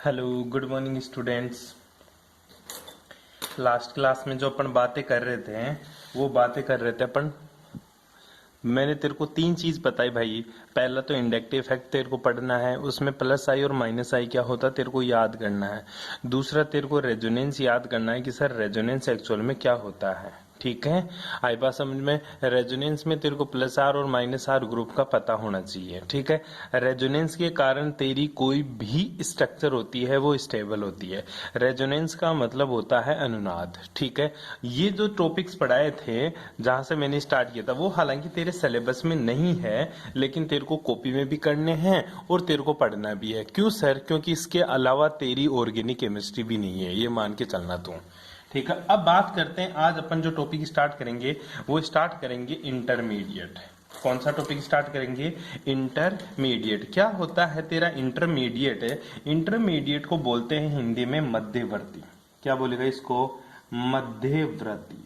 Hello good morning students. Last class में जो अपन बातें कर रहे थे वो बातें कर रहे थे अपन। मैंने तेरे को तीन चीज बताई भाई। पहला तो इंडक्टिव इफेक्ट तेरे को पढ़ना है, उसमें प्लस आई और माइनस आई क्या होता है तेरे को याद करना है। दूसरा तेरे को रेजोनेंस याद करना है कि सर रेजोनेंस एक्चुअल में क्या होता है। ठीक है, आई बात समझ में। रेजोनेंस में तेरे को प्लस आर और माइनस आर ग्रुप का पता होना चाहिए। ठीक है, रेजोनेंस के कारण तेरी कोई भी स्ट्रक्चर होती है वो स्टेबल होती है। रेजोनेंस का मतलब होता है अनुनाद। ठीक है, ये जो टॉपिक्स पढ़ाए थे जहां से मैंने स्टार्ट किया था वो हालांकि तेरे सिलेबस में नहीं है, लेकिन तेरे को कॉपी में भी करने हैं और तेरे को पढ़ना भी है। क्यों सर? क्योंकि इसके अलावा तेरी ऑर्गेनिक केमिस्ट्री भी नहीं है, ये मान के चलना तू। ठीक है, अब बात करते हैं। आज अपन जो टॉपिक स्टार्ट करेंगे वो स्टार्ट करेंगे इंटरमीडिएट। कौन सा टॉपिक स्टार्ट करेंगे? इंटरमीडिएट। क्या होता है तेरा इंटरमीडिएट? इंटरमीडिएट को बोलते हैं हिंदी में मध्यवर्ती। क्या बोलेगा इसको? मध्यवर्ती।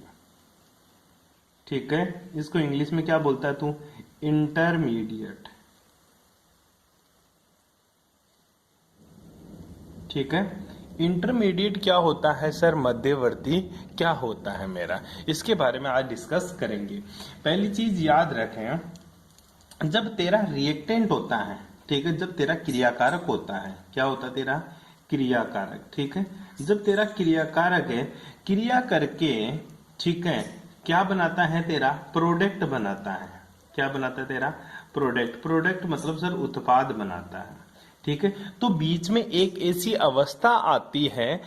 ठीक है, इसको इंग्लिश में क्या बोलता है तू? इंटरमीडिएट। ठीक है, इंटरमीडिएट क्या होता है सर? मध्यवर्ती क्या होता है मेरा, इसके बारे में आज डिस्कस करेंगे। पहली चीज याद रखें, जब तेरा रिएक्टेंट होता है, ठीक है, जब तेरा क्रियाकारक होता है, क्या होता है तेरा? क्रियाकारक। ठीक है, जब तेरा क्रियाकारक है, क्रिया करके, ठीक है, क्या बनाता है तेरा? प्रोडक्ट बनाता है। क्या बनाता है तेरा? प्रोडक्ट। प्रोडक्ट मतलब सर उत्पाद बनाता है। ठीक है, तो बीच में एक ऐसी अवस्था आती है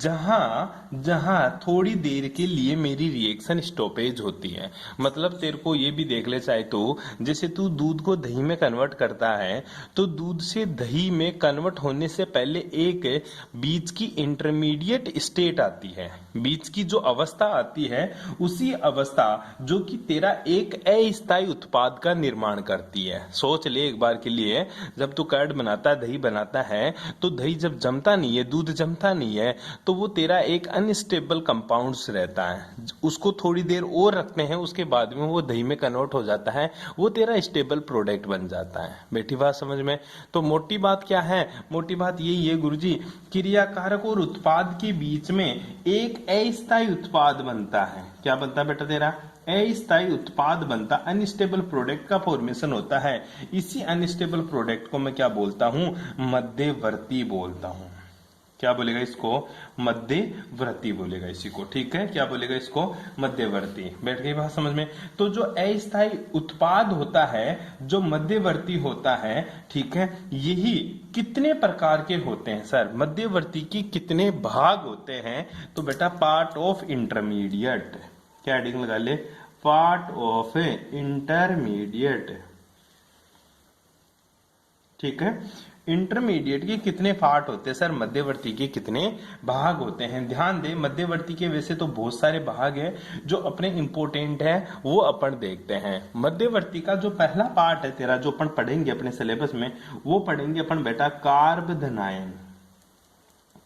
जहां जहां थोड़ी देर के लिए मेरी रिएक्शन स्टॉपेज होती है। मतलब तेरे को ये भी देख ले चाहे तो, जैसे तू दूध को दही में कन्वर्ट करता है तो दूध से दही में कन्वर्ट होने से पहले एक बीच की इंटरमीडिएट स्टेट आती है। बीच की जो अवस्था आती है उसी अवस्था जो कि तेरा एक अस्थायी उत्पाद का निर्माण करती है। सोच ले एक बार के लिए, जब तू कर्ड बनाता है, दही बनाता है, तो दही जब जमता नहीं है, दूध जमता नहीं है, तो वो तेरा एक अनस्टेबल कंपाउंड्स रहता है। उसको थोड़ी देर और रखते हैं, उसके बाद में वो दही में कन्वर्ट हो जाता है, वो तेरा स्टेबल प्रोडक्ट बन जाता है। बेटी बात समझ में? तो मोटी बात क्या है? मोटी बात यही है गुरुजी, क्रियाकारक और उत्पाद के बीच में एक अस्थायी उत्पाद बनता है। क्या बनता है बेटा तेरा? अस्थायी उत्पाद बनता, अनस्टेबल प्रोडक्ट का फॉर्मेशन होता है। इसी अनस्टेबल प्रोडक्ट को मैं क्या बोलता हूं? मध्यवर्ती बोलता हूं। क्या बोलेगा इसको? मध्यवर्ती बोलेगा इसी को। ठीक है, क्या बोलेगा इसको? मध्यवर्ती। बैठ गई बात समझ में? तो जो अस्थायी उत्पाद होता है, जो मध्यवर्ती होता है, ठीक है, यही कितने प्रकार के होते हैं सर? मध्यवर्ती की कितने भाग होते हैं? तो बेटा पार्ट ऑफ इंटरमीडिएट। क्या हेडिंग लगा ले? Part of intermediate. ठीक है, इंटरमीडिएट के कितने पार्ट होते हैं सर? मध्यवर्ती के कितने भाग होते हैं? ध्यान दे, मध्यवर्ती के वैसे तो बहुत सारे भाग हैं, जो अपने इंपोर्टेंट है वो अपन देखते हैं। मध्यवर्ती का जो पहला पार्ट है तेरा, जो अपन पढ़ेंगे अपने सिलेबस में, वो पढ़ेंगे अपन बेटा कार्बोदनाइन।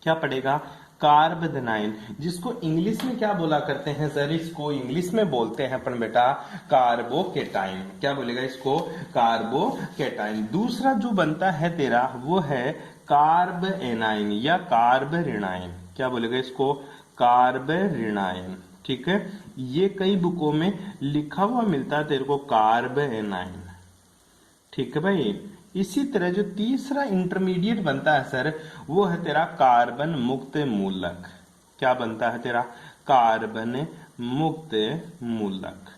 क्या पढ़ेगा? कार्बोदनाइन, जिसको इंग्लिश में क्या बोला करते हैं सर? इसको इंग्लिश में बोलते हैं अपन बेटा कार्बोकेटाइन। क्या बोलेगा इसको? कार्बोकेटाइन। दूसरा जो बनता है तेरा वो है कार्बेनाइन या कार्बेरिनाइन। क्या बोलेगा इसको? कार्बेरिनाइन। ठीक है, ये कई बुकों में लिखा हुआ मिलता है तेरे को कार्बेनाइन। ठीक है भाई, इसी तरह जो तीसरा इंटरमीडिएट बनता है सर, वो है तेरा कार्बन मुक्त मूलक। क्या बनता है तेरा? कार्बन मुक्त मूलक।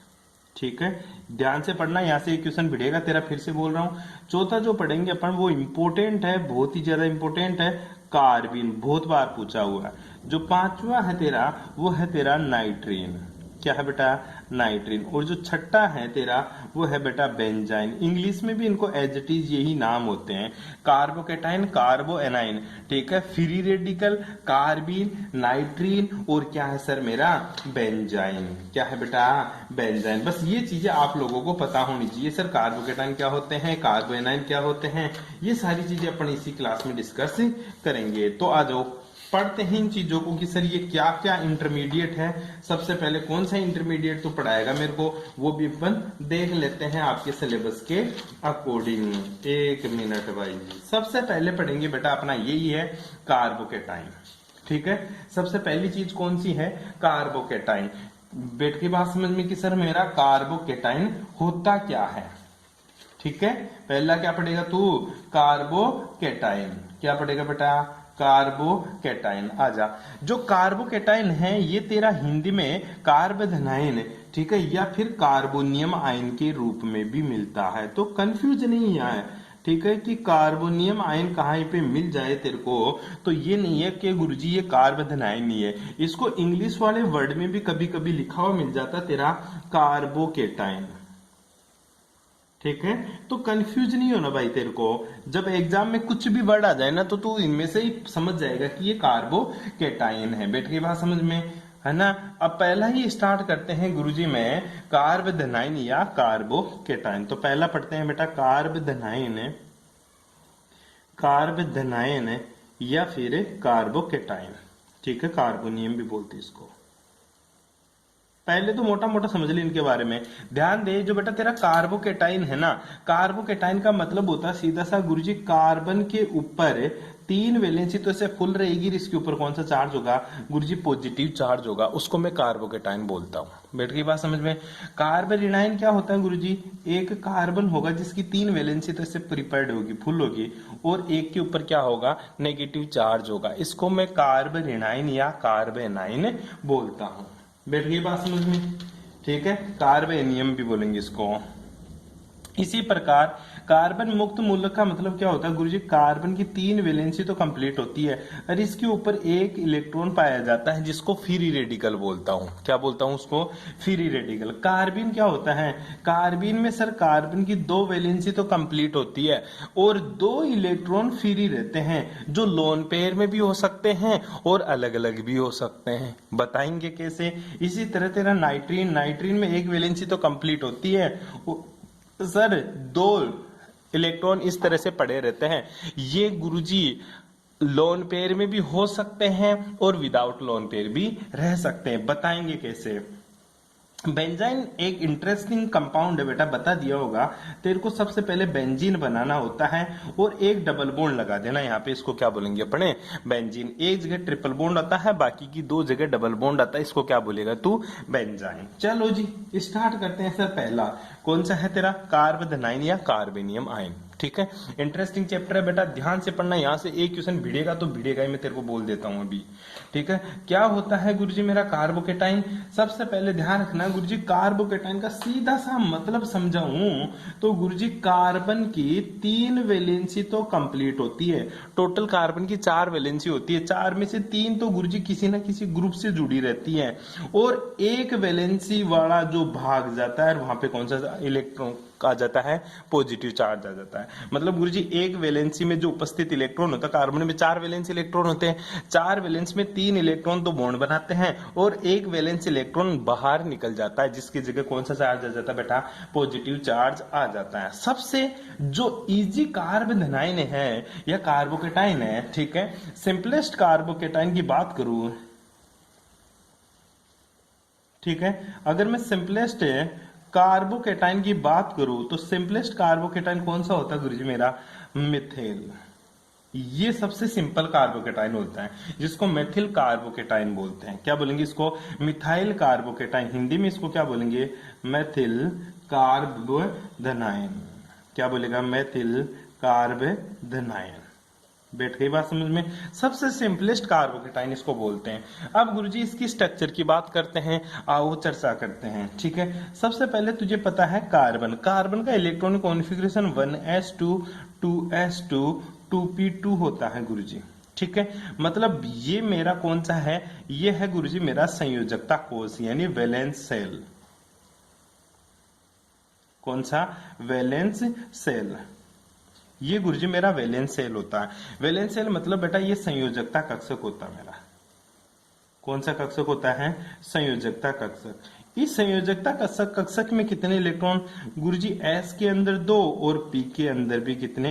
ठीक है, ध्यान से पढ़ना, यहां से एक क्वेश्चन भिड़ेगा तेरा, फिर से बोल रहा हूं। चौथा जो पढ़ेंगे अपन वो इंपोर्टेंट है, बहुत ही ज्यादा इंपोर्टेंट है, कार्बिन। बहुत बार पूछा हुआ है। जो पांचवा है तेरा वो है तेरा नाइट्रीन। क्या है बेटा? नाइट्रीन। और जो छठा है तेरा वो है बेटा बेंजाइन। इंग्लिश में भी इनको एज इट इज यही नाम होते हैं, कार्बोकेटाइन, कार्बोएनाइन। ठीक है, फ्री रेडिकल, कार्बिन, नाइट्रीन, और क्या है सर मेरा? बेंजाइन। क्या है बेटा? बेंजाइन। बस ये चीजें आप लोगों को पता होनी चाहिए सर। कार्बोकेटाइन क्या होते हैं, कार्बोएनाइन क्या होते हैं, ये सारी चीजें अपन इसी क्लास में डिस्कस करेंगे। तो आ जाओ, पढ़ते हैं इन चीजों को कि सर ये क्या क्या इंटरमीडिएट है। सबसे पहले कौन सा इंटरमीडिएट तो पढ़ाएगा मेरे को, वो भी अपन देख लेते हैं आपके सिलेबस के अकॉर्डिंग। एक मिनट भाई, सबसे पहले पढ़ेंगे बेटा अपना यही है कार्बोकेटाइन। ठीक है, सबसे पहली चीज कौन सी है, कार्बोकेटाइन। बैठ की बात समझ में कि सर मेरा कार्बोकेटाइन होता क्या है। ठीक है, पहला क्या पढ़ेगा तू, कार्बोकेटाइन। क्या पढ़ेगा बेटा, कार्बोकेटाइन। आजा, जो कार्बोकेटाइन है ये तेरा हिंदी में कार्बोधनाइन, ठीक है, या फिर कार्बोनियम आयन के रूप में भी मिलता है। तो कंफ्यूज नहीं है, ठीक है, कि कार्बोनियम आयन कहाँ पे मिल जाए तेरे को, तो ये नहीं है कि गुरुजी ये कार्बोधनाइन नहीं है। इसको इंग्लिश वाले वर्ड में भी कभी कभी लिखा हुआ मिल जाता तेरा कार्बोकेटाइन। ठीक है, तो कंफ्यूज नहीं होना भाई तेरे को। जब एग्जाम में कुछ भी वर्ड आ जाए ना तो तू इनमें से ही समझ जाएगा कि ये कार्बोकेटाइन है। बैठ गई बात समझ में, है ना। अब पहला ही स्टार्ट करते हैं गुरुजी में कार्बोधनाइन या कार्बोकेटाइन। तो पहला पढ़ते हैं बेटा कार्बोधनाइन, कार्बोधनाइन या फिर कार्बोकेटाइन। ठीक है, कार्बोनियम भी बोलते इसको। पहले तो मोटा मोटा समझ ले इनके बारे में। ध्यान दे, जो बेटा तेरा कार्बोकेटाइन है ना, कार्बोकेटाइन का मतलब होता है सीधा सा गुरुजी, कार्बन के ऊपर 3 वैलेंसी तो ऐसे फुल रहेगी, इसके ऊपर कौन सा चार्ज होगा गुरुजी, पॉजिटिव चार्ज होगा, उसको मैं कार्बोकेटाइन बोलता हूं। बैठ गई बात समझ में। कार्बोनियन क्या होता है गुरुजी, एक कार्बन होगा जिसकी 3 वैलेंसी तो ऐसे प्रिपेयर्ड होगी, फुल होगी, और एक के ऊपर क्या होगा, नेगेटिव चार्ज होगा। इसको मैं कार्बोनियन या कार्बोनाइन बोलता हूं। बैठ गई बात समझ में। ठीक है, कार्बोनियम भी बोलेंगे इसको। इसी प्रकार कार्बन मुक्त मूलक का मतलब क्या होता है गुरुजी, कार्बन की 3 वैलेंसी तो कंप्लीट होती है और इसके ऊपर एक इलेक्ट्रॉन पाया जाता है जिसको फ्री रेडिकल बोलता हूं। क्या बोलता हूं उसको, फ्री रेडिकल। कार्बिन क्या होता है, कार्बिन में सर कार्बन की 2 वैलेंसी तो कंप्लीट होती है और 2 इलेक्ट्रॉन फ्री रहते हैं, जो लोन पेयर में भी हो सकते हैं और अलग अलग भी हो सकते हैं। बताएंगे कैसे। इसी तरह तेरा नाइट्रीन, नाइट्रीन में 1 वैलेंसी तो कंप्लीट होती है सर, 2 इलेक्ट्रॉन इस तरह से पड़े रहते हैं। ये गुरुजी लोन पेयर में भी हो सकते हैं और विदाउट लोन पेयर भी रह सकते हैं। बताएंगे कैसे। बेंजाइन एक इंटरेस्टिंग कंपाउंड है बेटा, बता दिया होगा तेरे को। सबसे पहले बेंजीन बनाना होता है और एक डबल बॉन्ड लगा देना यहाँ पे। इसको क्या बोलेंगे अपने, बेंजीन। एक जगह ट्रिपल बॉन्ड आता है, बाकी की 2 जगह डबल बॉन्ड आता है, इसको क्या बोलेगा तू, बेंजाइन। चलो जी स्टार्ट करते हैं। सर पहला कौन सा है तेरा, कार्बोधनाइन या कार्बोनियम आयन। ठीक है, इंटरेस्टिंग चैप्टर है बेटा, ध्यान से पढ़ना। यहां से एक क्वेश्चन भिड़ेगा तो भिड़ेगा ही, मैं तेरे को बोल देता हूं अभी। ठीक है, क्या होता है गुरुजी मेरा कार्बोकेटाइन। सबसे पहले ध्यान रखना गुरुजी, कार्बोकेटाइन का सीधा सा मतलब समझाऊं तो गुरुजी, कार्बन की 3 वैलेंसी तो कंप्लीट होती है। टोटल कार्बन की 4 वैलेंसी होती है, 4 में से 3 तो गुरुजी किसी ना किसी ग्रुप से जुड़ी रहती है, और 1 वैलेंसी वाला जो भाग जाता है वहां पे कौन सा इलेक्ट्रॉन आ जाता है, पॉजिटिव चार्ज आ जाता है। मतलब गुरुजी 1 वैलेंसी में जो उपस्थित इलेक्ट्रॉन होता है, कार्बन में 4 वैलेंसी इलेक्ट्रॉन होते हैं, 4 वैलेंस में 3 इलेक्ट्रॉन तो बॉन्ड बनाते हैं और 1 वैलेंस इलेक्ट्रॉन बाहर निकल जाता है, जिसकी जगह कौन सा चार्ज आ जाता है बेटा, पॉजिटिव चार्ज आ जाता है। सबसे जो इजी कार्बोधनाइन है या कार्बोकेटाइन है, ठीक है, सिंपलेस्ट कार्बोकेटाइन की बात करूं, ठीक है, अगर मैं सिंपलेस्ट कार्बोकेटाइन की बात करूं तो सिंपलेस्ट कार्बोकेटाइन कौन सा होता है गुरुजी मेरा, मिथेल। ये सबसे सिंपल कार्बोकेटाइन होता है, जिसको मेथिल कार्बोकेटाइन बोलते हैं। क्या बोलेंगे इसको, मिथाइल कार्बोकेटाइन। हिंदी में इसको क्या बोलेंगे, मेथिल कार्बोधनाइन। क्या बोलेगा, मेथिल कार्बोधनाइन। बैठ गई बात समझ में। सबसे सिंपलेस्ट कार्बोकेटाइन इसको बोलते हैं। अब गुरुजी इसकी स्ट्रक्चर की बात करते हैं, आओ चर्चा करते हैं। ठीक है, सबसे पहले तुझे पता है कार्बन, कार्बन का electronic configuration 1s2 2s2 2p2 होता है गुरुजी। ठीक है, मतलब ये मेरा कौन सा है, ये है गुरुजी मेरा संयोजकता कोष यानी वैलेंस सेल। कौन सा, वैलेंस सेल। ये गुरुजी मेरा वैलेंस सेल होता है। वैलेंस सेल मतलब बेटा ये संयोजकता कक्षक होता है मेरा। कौन सा कक्षक होता है, संयोजकता कक्षक। इस संयोजकता कक्षक में कितने इलेक्ट्रॉन? गुरुजी S के अंदर 2 और P के अंदर भी कितने?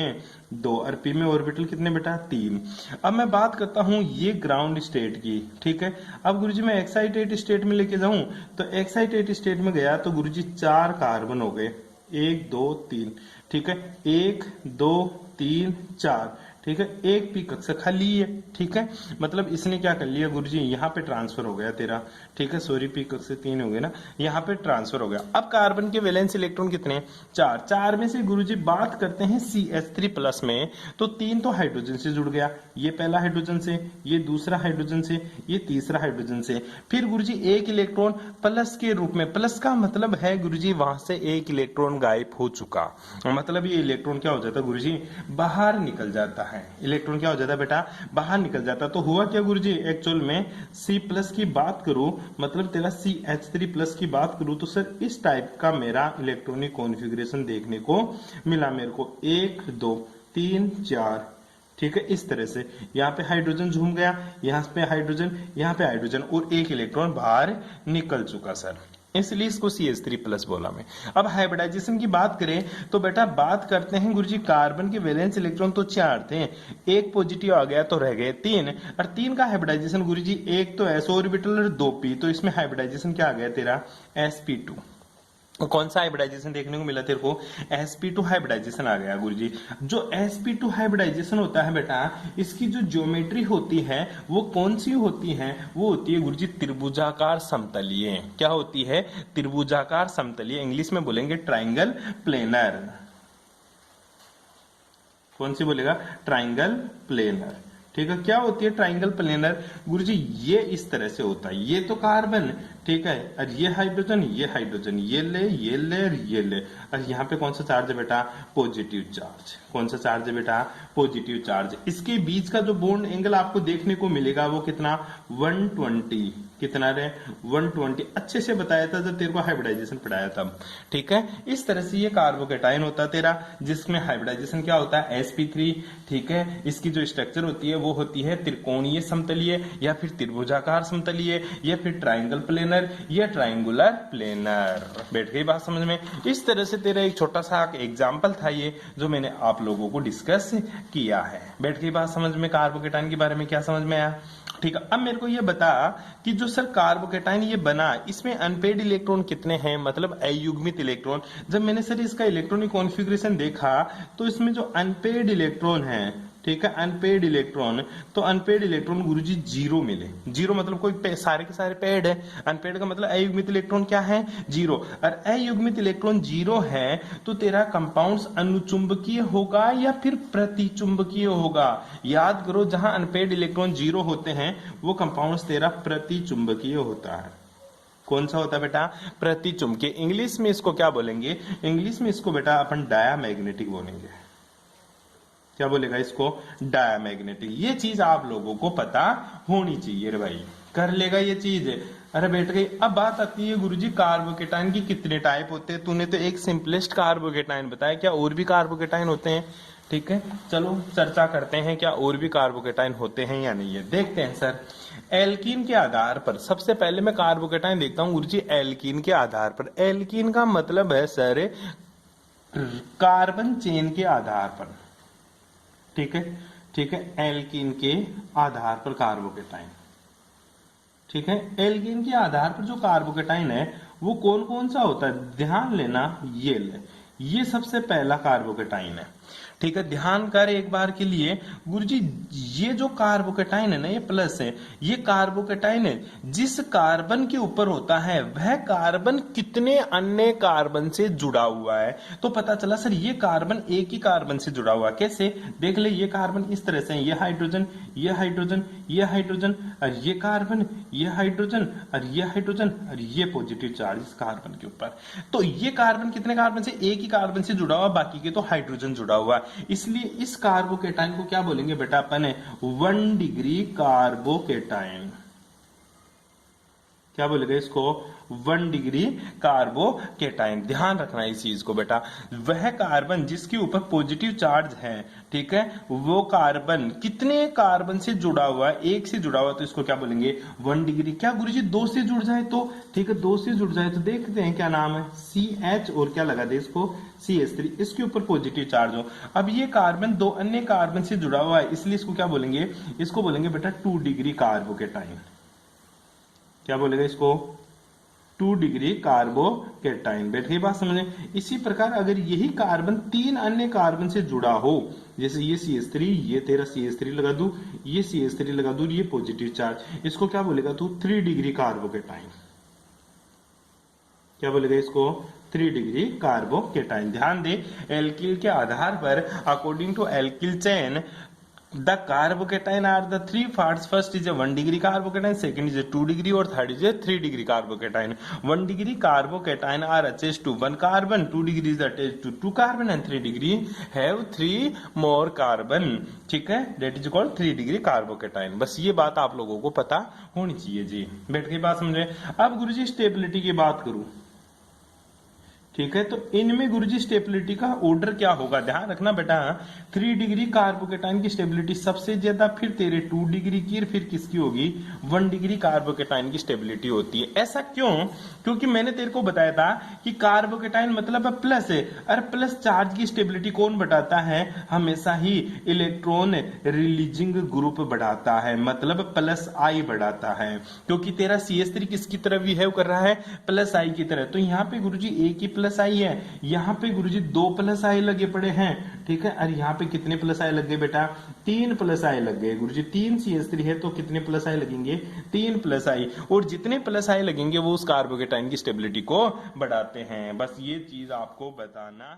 2। और P में ऑर्बिटल कितने बेटा? 3। अब मैं बात करता हूं ये ग्राउंड स्टेट की, ठीक है। अब गुरुजी मैं एक्साइटेड स्टेट में लेके जाऊं तो एक्साइटेड स्टेट में गया तो गुरुजी 4 कार्बन हो गए, 1 2 3, ठीक है, 1 2 3 4, ठीक है। एक पी कक्षा खाली है, ठीक है, मतलब इसने क्या कर लिया गुरुजी, यहाँ पे ट्रांसफर हो गया तेरा, ठीक है, सॉरी पी कक्षा 3 हो गया ना, यहाँ पे ट्रांसफर हो गया। अब कार्बन के वैलेंस इलेक्ट्रॉन कितने हैं? 4। 4 में से गुरुजी बात करते हैं CH3+ में, तो 3 तो हाइड्रोजन से जुड़ गया, ये पहला हाइड्रोजन से, ये दूसरा हाइड्रोजन से, ये तीसरा हाइड्रोजन से। फिर गुरुजी एक इलेक्ट्रॉन प्लस के रूप में, प्लस का मतलब है गुरुजी वहां से एक इलेक्ट्रॉन गायब हो चुका, मतलब ये इलेक्ट्रॉन क्या हो जाता गुरुजी, बाहर निकल जाता है। इलेक्ट्रॉन क्या हो जाता है बेटा? बाहर निकल जाता। तो हुआ क्या गुरुजी, एक्चुअल में C+ की बात करूं, मतलब तेरा CH3+ की बात करूं तो सर इस टाइप का मेरा इलेक्ट्रॉनिक कॉन्फ़िगरेशन देखने को मिला मेरे को, 1 2 3 4, ठीक है, इस तरह से। यहाँ पे हाइड्रोजन झूम गया, यहाँ पे हाइड्रोजन, यहाँ पे हाइड्रोजन, और एक इलेक्ट्रॉन बाहर निकल चुका सर, इसलिए इसको CH3+ बोला मैं। अब हाइब्रिडाइजेशन की बात करें तो बेटा बात करते हैं गुरुजी, कार्बन के वैलेंस इलेक्ट्रॉन तो 4 थे, एक पॉजिटिव आ गया तो रह गए 3, और 3 का हाइब्रिडाइजेशन गुरुजी, एक तो s ऑर्बिटल और 2 p, तो इसमें हाइब्रिडाइजेशन क्या आ गया तेरा? sp2। कौन सा हाइब्रिडाइजेशन देखने को मिला तेरे को? sp2 हाइब्रिडाइजेशन आ गया गुरुजी। जो sp2 हाइब्रिडाइजेशन होता है बेटा, इसकी जो ज्योमेट्री होती है वो कौन सी होती है? वो होती है गुरुजी त्रिभुजाकार समतलीय। क्या होती है? त्रिभुजाकार समतलीय, इंग्लिश में बोलेंगे ट्राइंगल प्लेनर। कौन सी बोलेगा? ट्राइंगल प्लेनर, ठीक है। क्या होती है ट्राइंगल प्लेनर गुरुजी? ये इस तरह से होता है, ये तो कार्बन, ठीक है, और ये हाइड्रोजन, ये हाइड्रोजन, ये ले और ये ले, और यहाँ पे कौन सा चार्ज है बेटा? Positive charge. कौन सा चार्ज है बेटा? Positive charge. इसके बीच का जो बॉन्ड एंगल आपको देखने को मिलेगा वो कितना? 120। कितना रे? 120। अच्छे से बताया था जब तेरे को हाइब्रिडाइजेशन पढ़ाया तब, ठीक है। इस तरह से ये कार्बोकेटाइन होता है तेरा, जिसमें हाइब्रिडाइजेशन क्या होता है? sp3, ठीक है। इसकी जो स्ट्रक्चर होती है वो होती है त्रिकोणीय समतलीय, या फिर त्रिभुजाकार समतलीय, या फिर ट्राइंगल प्लेनर, या ट्राइंगुलर प्लेनर। बैठ गई बात समझ में? इस तरह से तेरा एक छोटा सा एग्जाम्पल था ये, जो मैंने आप लोगों को डिस्कस किया है। बैठ गई बात समझ में? कार्बोकेटाइन के बारे में क्या समझ में आया? ठीक है। अब मेरे को ये बता कि जो सर कार्बोकेटाइन ये बना, इसमें अनपेड इलेक्ट्रॉन कितने हैं, मतलब अयुग्मित इलेक्ट्रॉन। जब मैंने सर इसका इलेक्ट्रॉनिक कॉन्फ़िगरेशन देखा तो इसमें जो अनपेड इलेक्ट्रॉन है, ठीक है, अनपेड इलेक्ट्रॉन, तो अनपेड इलेक्ट्रॉन गुरुजी 0 मिले। 0 मतलब कोई सारे के सारे पेड है, अनपेड का मतलब अयुग्मित इलेक्ट्रॉन क्या है? 0। और अयुग्मित इलेक्ट्रॉन 0 है तो तेरा कंपाउंड्स अनुचुंबकीय होगा या फिर प्रतिचुंबकीय होगा? याद करो, जहां अनपेड इलेक्ट्रॉन 0 होते हैं वो कंपाउंड्स तेरा प्रतिचुंबकीय होता है। कौन सा होता है बेटा? प्रतिचुंबकीय। इंग्लिश में इसको क्या बोलेंगे? इंग्लिश में इसको बेटा अपन डायामैग्नेटिक बोलेंगे। क्या बोलेगा इसको? डायामैग्नेटिक। ये चीज आप लोगों को पता होनी चाहिए रे भाई, कर लेगा ये चीज। अरे बैठ गई। अब बात आती है गुरुजी कार्बोकेटाइन की कितने टाइप होते हैं। तूने तो एक सिंपलेस्ट कार्बोकेटाइन बताया, क्या और भी कार्बोकेटाइन होते हैं? ठीक है, चलो चर्चा करते हैं क्या और भी कार्बोकेटाइन होते हैं या नहीं है, देखते हैं सर। एल्कीन के आधार पर सबसे पहले मैं कार्बोकेटाइन देखता हूं गुरुजी, एल्कीन के आधार पर। एल्कीन का मतलब है सर कार्बन चेन के आधार पर, ठीक है, ठीक है, एल्कीन के आधार पर कार्बोकेटाइन, ठीक है। एल्कीन के आधार पर जो कार्बोकेटाइन है वो कौन कौन सा होता है? ध्यान लेना, ये सबसे पहला कार्बोकेटाइन है, ठीक है। ध्यान कर एक बार के लिए गुरुजी, ये जो कार्बोकेटाइन है ना, ये प्लस है, ये कार्बोकेटाइन है जिस कार्बन के ऊपर होता है वह कार्बन कितने अन्य कार्बन से जुड़ा हुआ है। तो पता चला सर ये कार्बन एक ही कार्बन से जुड़ा हुआ है। कैसे? देख ले, ये कार्बन इस तरह से है, ये हाइड्रोजन, ये हाइड्रोजन, ये हाइड्रोजन, और ये कार्बन, ये हाइड्रोजन, और ये हाइड्रोजन, और ये पॉजिटिव चार्ज इस कार्बन के ऊपर। तो ये कार्बन कितने कार्बन से? एक ही कार्बन से जुड़ा हुआ, बाकी के तो हाइड्रोजन जुड़ा हुआ है। इसलिए इस कार्बोकेटाइन को क्या बोलेंगे बेटा अपन? 1 डिग्री कार्बोकेटाइन। क्या बोलेगा इसको? 1 डिग्री कार्बोकेटाइन। ध्यान रखना इस चीज को बेटा, वह कार्बन जिसके ऊपर पॉजिटिव चार्ज है, ठीक है, वो कार्बन कितने कार्बन से जुड़ा हुआ है, एक से जुड़ा हुआ, तो इसको क्या बोलेंगे 1 डिग्री। क्या गुरुजी 2 से जुड़ जाए तो, ठीक है, 2 से जुड़ जाए तो देखते हैं क्या नाम है, CH और क्या लगा दे इसको CH3, इसके ऊपर पॉजिटिव चार्ज हो। अब ये कार्बन 2 अन्य कार्बन से जुड़ा हुआ है, इसलिए इसको क्या बोलेंगे, इसको बोलेंगे बेटा 2 डिग्री कार्बोकेटाइन। क्या बोलेगा इसको, 2 डिग्री कार्बोकेटाइन। बैठ गई बात समझे। इसी प्रकार अगर यही कार्बन 3 अन्य कार्बन से जुड़ा हो, जैसे ये CH3, ये तेरा CH3 लगा दूं, ये CH3 लगा दूं, ये पॉजिटिव चार्ज, इसको क्या बोलेगा तू 3 डिग्री कार्बोकेटाइन। क्या बोलेगा इसको 3 डिग्री कार्बोकेटाइन। ध्यान दे, एल्किल के आधार पर according to alkyl chain the carbocation are the 3 parts. First is a 1 degree carbocation, second is a 2 degree और third is a 3 degree carbocation. 1 degree carbocation are attached to 1 carbon, 2 degree is attached to 2 carbon and 3 degree have 3 more carbon, ठीक है, that is called 3 degree carbocation. बस ये बात आप लोगों को पता होनी चाहिए जी। बैठ गई बात समझे। अब गुरुजी स्टेबिलिटी की बात करूं, ठीक है, तो इनमें गुरुजी स्टेबिलिटी का ऑर्डर क्या होगा, ध्यान रखना बेटा। 3 डिग्री कार्बोकेटाइन की स्टेबिलिटी सबसे ज्यादा, फिर तेरे 2 डिग्री की, फिर किसकी होगी 1 डिग्री कार्बोकेटाइन की स्टेबिलिटी होती है। ऐसा क्यों, क्योंकि मैंने तेरे को बताया था कि कार्बोकेटाइन मतलब प्लस है, और प्लस चार्ज की स्टेबिलिटी कौन बढ़ाता है, हमेशा ही इलेक्ट्रॉन रिलीजिंग ग्रुप बढ़ाता है, मतलब प्लस आई बढ़ाता है, क्योंकि तेरा CH3 किसकी तरह बिहेव कर रहा है, प्लस आई की तरह। तो यहाँ पे गुरुजी एक ही प्लस आई है, यहाँ पे गुरुजी 2 प्लस आई लगे पड़े हैं, ठीक है, और यहाँ पे कितने प्लस आई लग गए बेटा, 3 प्लस आई लग गए गुरुजी। 3 CH3 है तो कितने प्लस आई लगेंगे, 3 प्लस आई, और जितने प्लस आई लगेंगे वो उस कार्बोकेटाइन की स्टेबिलिटी को बढ़ाते हैं। बस ये चीज आपको बताना